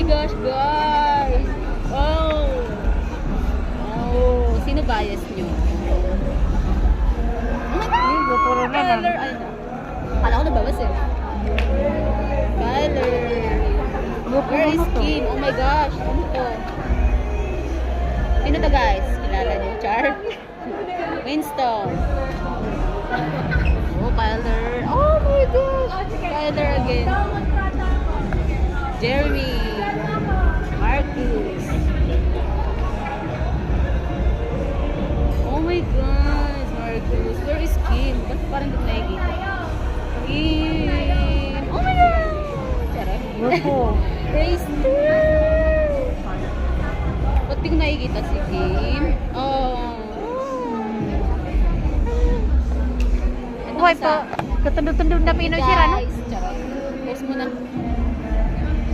gosh, guys. Oh. Oh, sino bias nyo? Oh my God! Ligo, puro na lang. Kyler, ay, akala ko nabawas eh. Kyler. Where is Kim? Oh my gosh, ano to? Sino to guys? Kilala niyo? Char? Winston. Oh, Kyler. Oh my gosh. Kyler again. Jeremy. Marcus. Oh my gosh, Marcus. Where is Kim? Ba't parang hindi ko nakikita? Kim. Oh my God. Charot. Grupo. Racer. Ba't di ko nakikita si Kim? Oh. Buhay po. Katundod-tundod na Pinoy siya, no? Guys, charot. Post mo na.